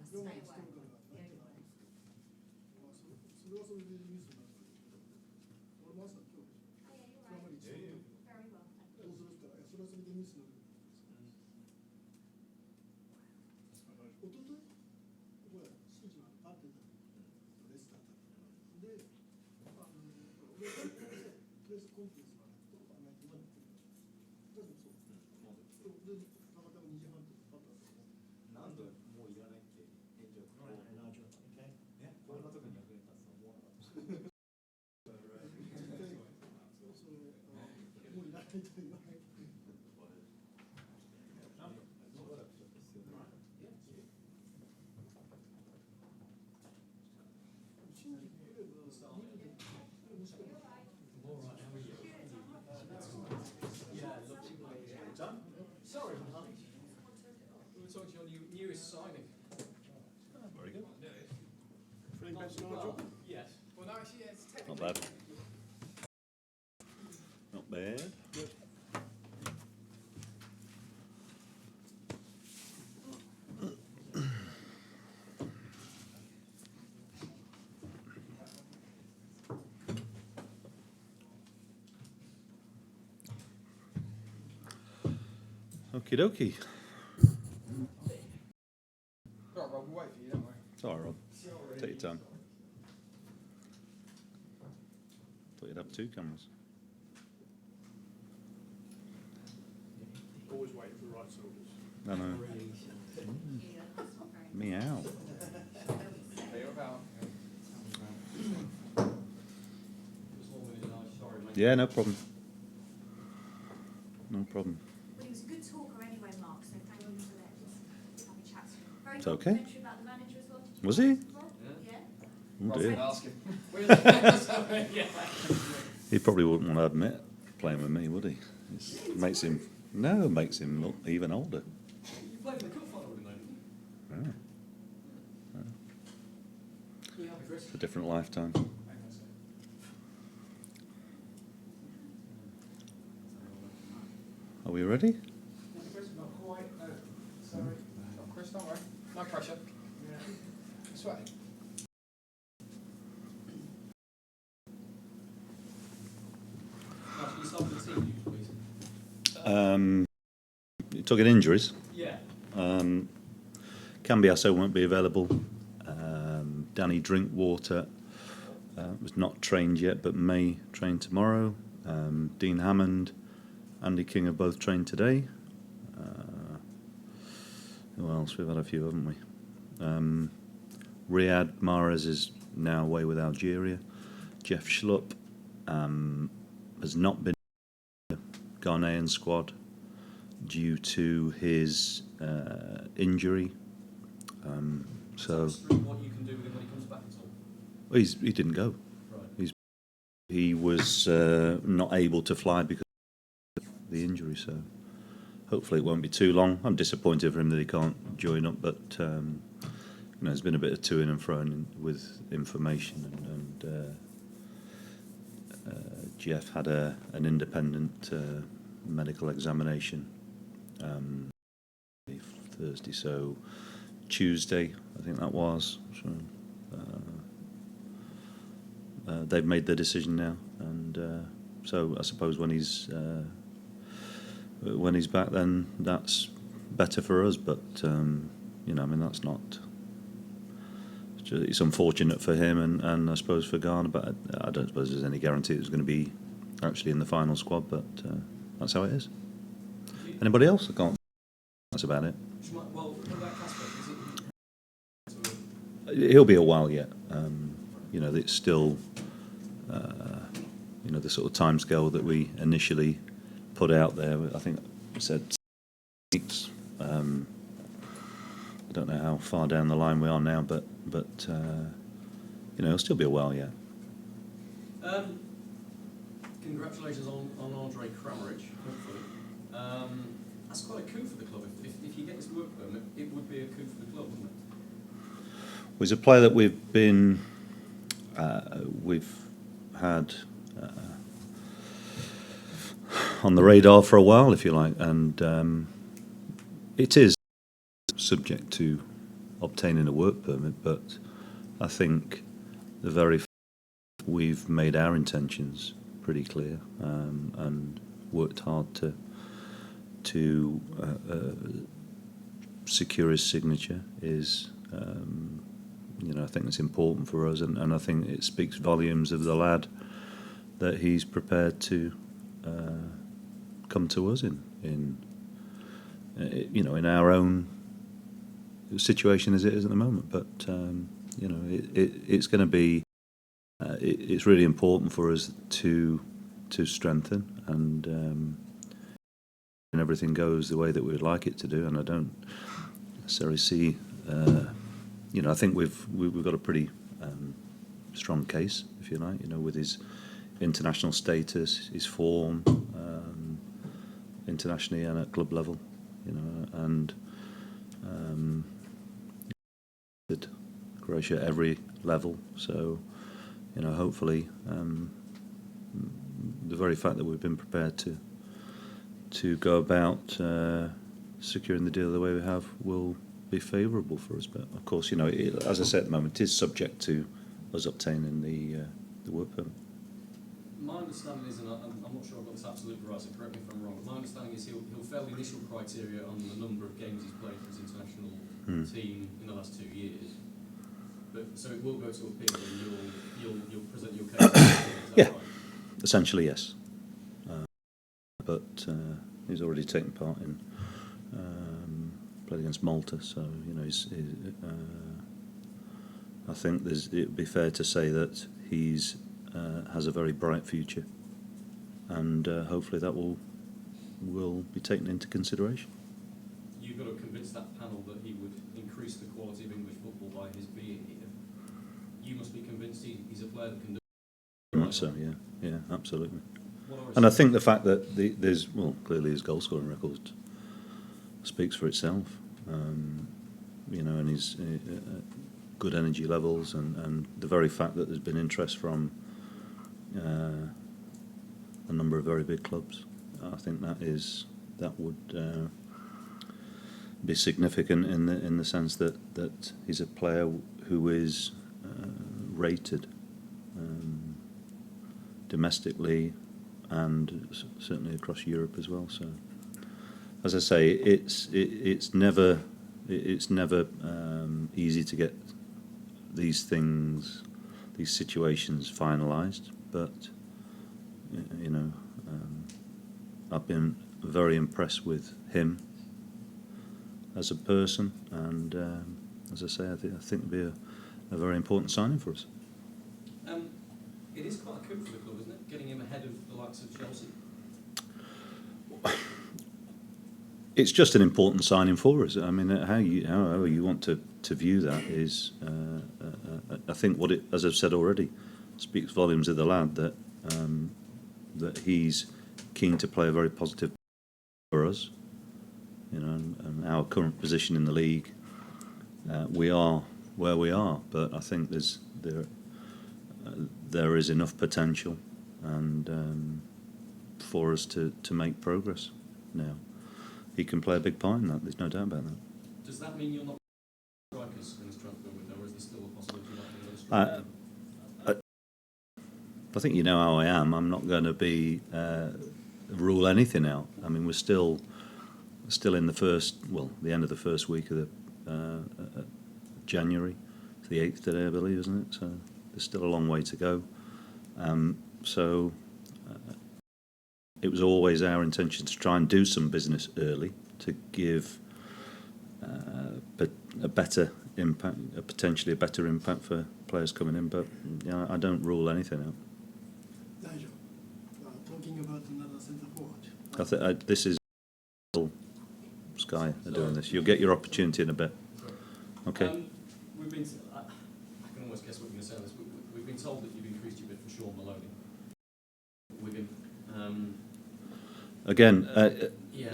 stay away. The only way. それはそれでニュースになるんだけど、俺も朝今日、 Oh yeah, you're あんま right. り一応 Very well, thank どう you. するか、それはそれでニュースになる。おととい、これ、数値が合ってたレスターだった。で、俺プレスコンフェンスが今言ってる。多分そう。で、たまたま2時半ってあったんですけど。何度もういらないって返事を来る。Nigel, okay? ね、こんなとこに役に立つと思わなかった。もういらないと言わない。Done? Sorry, honey. We were talking to your newest signing. Very good. Feeling better, Nigel? Yes. Well, no, actually, yeah, it's Not technically. bad. Not bad. Good. Okie dokie. Right, Rob, we'll wait for you, don't worry. It's all right, Rob. Take your time. Thought you'd have two cameras. Always waiting for the right soldiers. No, no. Yeah, that's not very Meow. Hey, you're about. Sorry, mate. Yeah, no problem. No problem. Well, he was a good talker anyway, Mark, so thank you for letting us have a chat to him. Very It's okay. complimentary about the manager as well. Did you Was know he? that, Rob? Yeah. Oh dear. Ask him. Yeah. He probably wouldn't want to admit playing with me, would he? Makes him look even older. You played in the cup final with him, though, didn't Yeah. you? Yeah, Chris. It's a different lifetime. Are we ready? Chris, not quite. No, sorry. Not Chris, don't worry. No pressure. Sweating. Can you start with the team, please? You're talking injuries. Yeah. Cambiasso won't be available. Danny Drinkwater was not trained yet, but may train tomorrow. Dean Hammond, Andy King have both trained today. Who else? We've had a few, haven't we? Riyad Mahrez is now away with Algeria. Jeff Schlupp has not been in the Ghanaian squad due to his injury. So What you can do with him when he comes back at all? well, he didn't go. Right. He was not able to fly because of the injury. So hopefully it won't be too long. I'm disappointed for him that he can't join up, but there's been a bit of to-ing and fro-ing with information, and Jeff had an independent medical examination Thursday, so Tuesday I think that was. So they've made their decision now, and so I suppose when he's back, then that's better for us. But that's not. It's unfortunate for him, and I suppose for Ghana, but I don't suppose there's any guarantee it's going to be actually in the final squad. But that's how it is. Anybody else? I can't. That's about it. Well, what about Casper? Is it? He'll be a while yet. It's still, the sort of timescale that we initially put out there. I think we said 6 weeks. I don't know how far down the line we are now, but it'll still be a while yet. Congratulations on Andre Kramaric, hopefully. That's quite a coup for the club. If you get this work permit, it would be a coup for the club, wouldn't it? He's a player that we've had on the radar for a while, if you like, and it is subject to obtaining a work permit, but I think the very we've made our intentions pretty clear and worked hard to secure his signature is, I think it's important for us, and I think it speaks volumes of the lad that he's prepared to come to us in our own situation as it is at the moment. But it's going to be. It's really important for us to strengthen and everything goes the way that we'd like it to do. And I don't necessarily see. I think we've got a pretty strong case, if you like. With his international status, his form, internationally and at club level, and Croatia at every level. So, hopefully, the very fact that we've been prepared to go about securing the deal the way we have will be favourable for us. But of course, as I said at the moment, it is subject to us obtaining the work permit. My understanding is, and I'm not sure I've got this absolutely right, so correct me if I'm wrong, but my understanding is he'll fail the initial criteria on the number of games he's played for his international team in the last 2 years. But so it will go to appeal, and you'll present your case. Is that Yeah. right? Essentially, yes. But he's already taken part in played against Malta, so I think it would be fair to say that he's has a very bright future, and hopefully that will be taken into consideration. You've got to convince that panel that he would increase the quality of English football by his being here. You must be convinced he's a player that can do it. Right, so yeah, absolutely. And I think the fact that clearly his goal scoring record speaks for itself, and his good energy levels, and the very fact that there's been interest from a number of very big clubs. I think that would be significant in the sense that he's a player who is rated domestically and certainly across Europe as well. So, as I say, it's never easy to get these situations finalised, but I've been very impressed with him as a person, and as I say, I think it'll be a very important signing for us. It is quite a coup for the club, isn't it? Getting him ahead of the likes of Chelsea. It's just an important signing for us. I mean, however you want to view that is, I think as I've said already, speaks volumes of the lad that he's keen to play a very positive for us. And our current position in the league, we are where we are, but I think there is enough potential and for us to make progress now. He can play a big part in that, there's no doubt about that. Does that mean you're not strikers in this transfer window, or is there still a possibility you might be another striker? I think you know how I am. I'm not going to rule anything out. I mean, we're still in the end of the first week of the January. It's the 8th today, I believe, isn't it? So there's still a long way to go. It was always our intention to try and do some business early to give a better impact, potentially a better impact for players coming in. But I don't rule anything out. Nigel, talking about another centre forward. This is Sky are doing this. You'll get your opportunity in a bit. Okay. We've been. I can almost guess what you're going to say on this. We've been told that you've increased your bid for Sean Maloney. Wigan. Again, Yeah.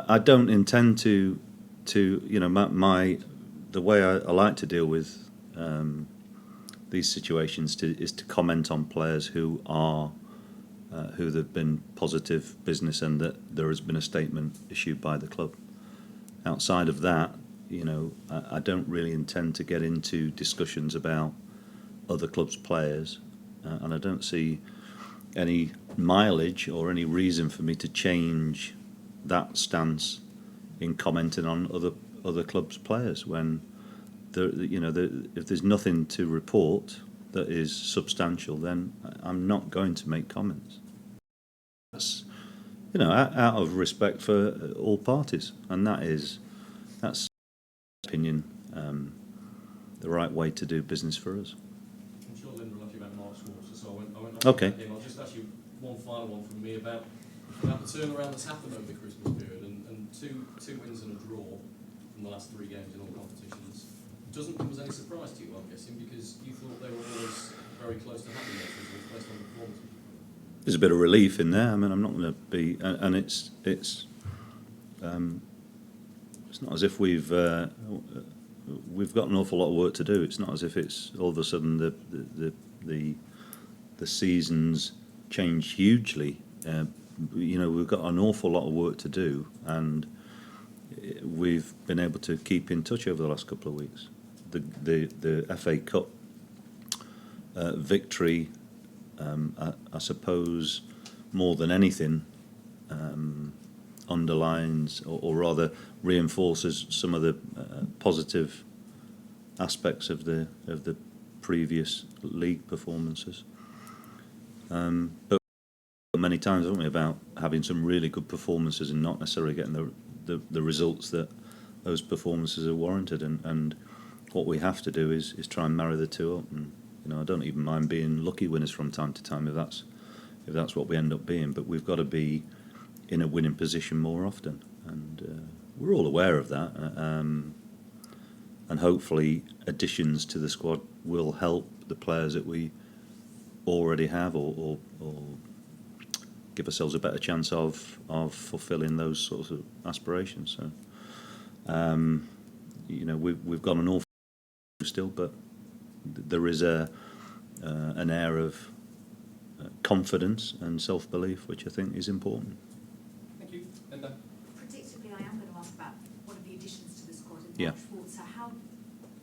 I don't intend to the way I like to deal with these situations is to comment on players who there've been positive business and that there has been a statement issued by the club. Outside of that, you know, I don't really intend to get into discussions about other clubs' players, and I don't see any mileage or any reason for me to change that stance in commenting on other clubs' players when if there's nothing to report that is substantial, then I'm not going to make comments. That's out of respect for all parties, and that's in my opinion the right way to do business for us. I'm sure Linda will ask you about Mark Schwarzer, so I won't ask Okay. about him. I'll just ask you one final one from me about the turnaround that's happened over the Christmas period, and two wins and a draw from the last 3 games in all competitions. Doesn't come as any surprise to you, I'm guessing, because you thought they were always very close to having those results based on the performance. There's a bit of relief in there. I mean, I'm not going to be, and it's not as if we've got an awful lot of work to do. It's not as if it's all of a sudden the season's changed hugely. We've got an awful lot of work to do, and we've been able to keep in touch over the last couple of weeks. The FA Cup victory, I suppose, more than anything, underlines or rather reinforces some of the positive aspects of the previous league performances. But many times, haven't we, about having some really good performances and not necessarily getting the results that those performances are warranted. And what we have to do is try and marry the two up. And I don't even mind being lucky winners from time to time if that's what we end up being. But we've got to be in a winning position more often, and we're all aware of that. And hopefully, additions to the squad will help the players that we already have, or give ourselves a better chance of fulfilling those sorts of aspirations. So, we've got an awful lot still, but there is an air of confidence and self-belief, which I think is important. Thank you. Linda? Predictably, I am going to ask about one of the additions to the squad in Yeah. Mark Schwarzer. How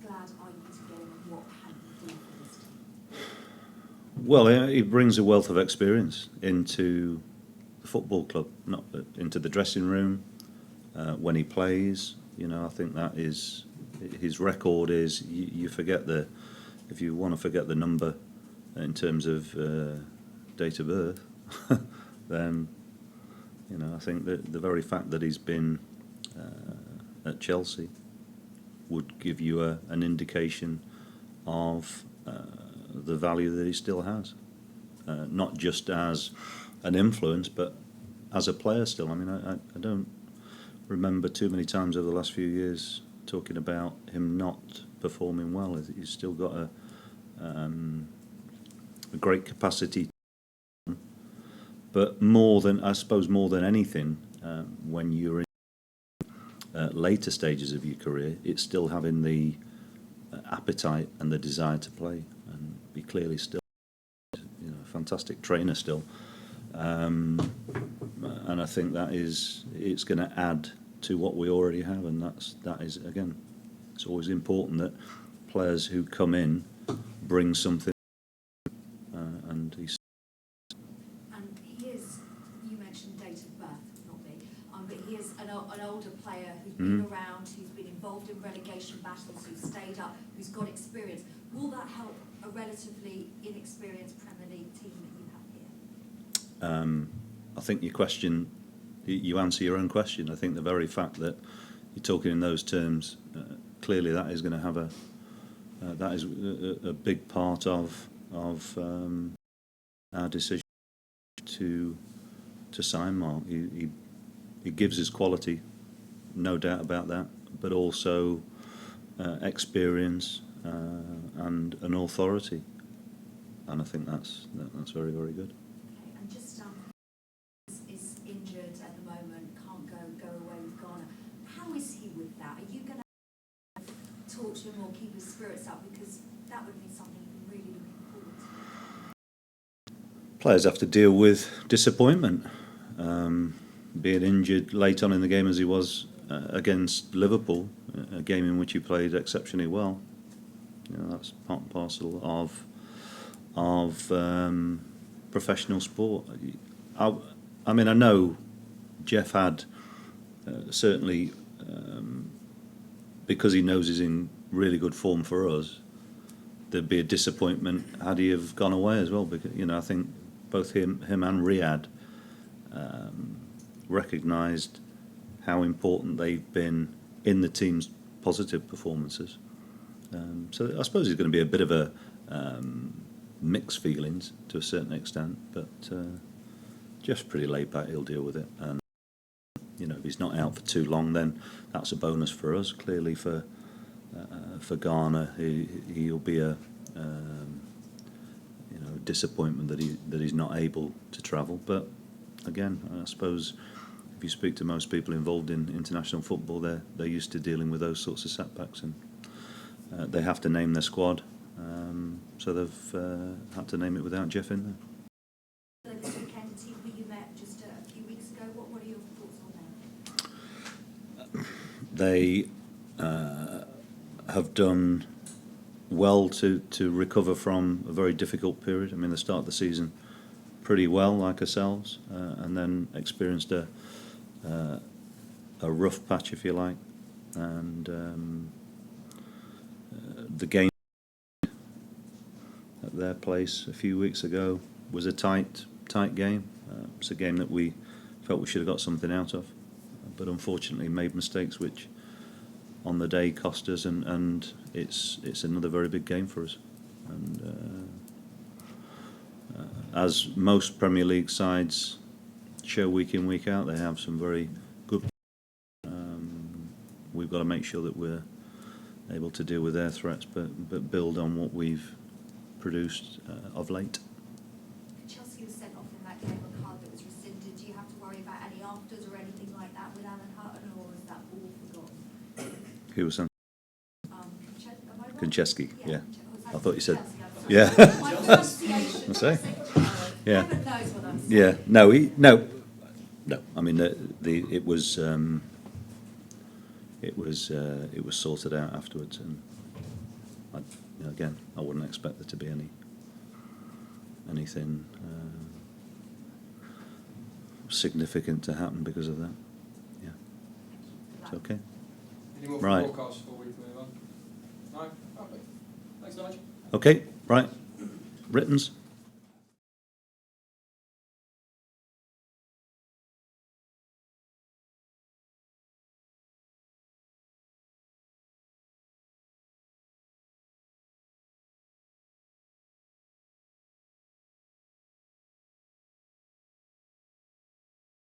glad are you to get him, and what can he do for this team? Well, he brings a wealth of experience into the football club, not into the dressing room when he plays. I think that is his record. Is you forget if you want to forget the number in terms of date of birth, then I think that the very fact that he's been at Chelsea would give you an indication of the value that he still has, not just as an influence, but as a player still. I mean, I don't remember too many times over the last few years talking about him not performing well. He's still got a great capacity, but more than anything, when you're in later stages of your career, it's still having the appetite and the desire to play, and be clearly still a fantastic trainer still, and I think it's going to add to what we already have, and that is again, it's always important that players who come in bring something, and he's. And he is, you mentioned date of birth, not me, but he is an older player who's been around, who's been involved in relegation battles, who's stayed up, who's got experience. Will that help a relatively inexperienced Premier League team that you have here? I think you answer your own question. I think the very fact that you're talking in those terms, clearly that is going to have a big part of our decision to sign Mark. He gives his quality, no doubt about that, but also experience and an authority, and I think that's very, very good. Okay, and just is injured at the moment, can't go away with Ghana. How is he with that? Are you going to talk to him or keep his spirits up, because that would be something you'd be really looking forward to? Players have to deal with disappointment. Being injured late on in the game as he was against Liverpool, a game in which he played exceptionally well. You know, that's part and parcel of professional sport. I mean, I know Jeff had certainly, because he knows he's in really good form for us, there'd be a disappointment had he have gone away as well. Because, you know, I think both him and Riyadh recognised how important they've been in the team's positive performances. So I suppose it's going to be a bit of a mixed feelings to a certain extent, but Jeff's pretty laid back. He'll deal with it, and you know, if he's not out for too long, then that's a bonus for us. Clearly, for Ghana, he'll be a you know, disappointment that he's not able to travel. But again, I suppose if you speak to most people involved in international football, they're used to dealing with those sorts of setbacks, and they have to name their squad. So they've had to name it without Jeff in there. This weekend, the team who you met just a few weeks ago, what are your thoughts on them? They have done well to recover from a very difficult period. I mean, they started the season pretty well, like ourselves, and then experienced a rough patch, if you like. And the game at their place a few weeks ago was a tight game. It's a game that we felt we should have got something out of, but unfortunately made mistakes which on the day cost us, and it's another very big game for us. And as most Premier League sides show week in, week out, they have some very good. We've got to make sure that we're able to deal with their threats, but build on what we've produced of late. Chelsea was sent off in that game, a card that was rescinded. Do you have to worry about any afters or anything like that with Alan Hutton, or is that all forgotten? Who was sent? Am I wrong? Konchesky, yeah. I thought you said- Chelsea, yeah. My pronunciation. I say. Yeah. Yeah. Heaven knows what I'm saying. Yeah, no. I mean, it was sorted out afterwards, and again, I wouldn't expect there to be anything significant to happen because of that. Yeah, it's okay. Any more Right. forecasts before we move on? No? Okay. Thanks, Nigel. Okay, right. Writtens.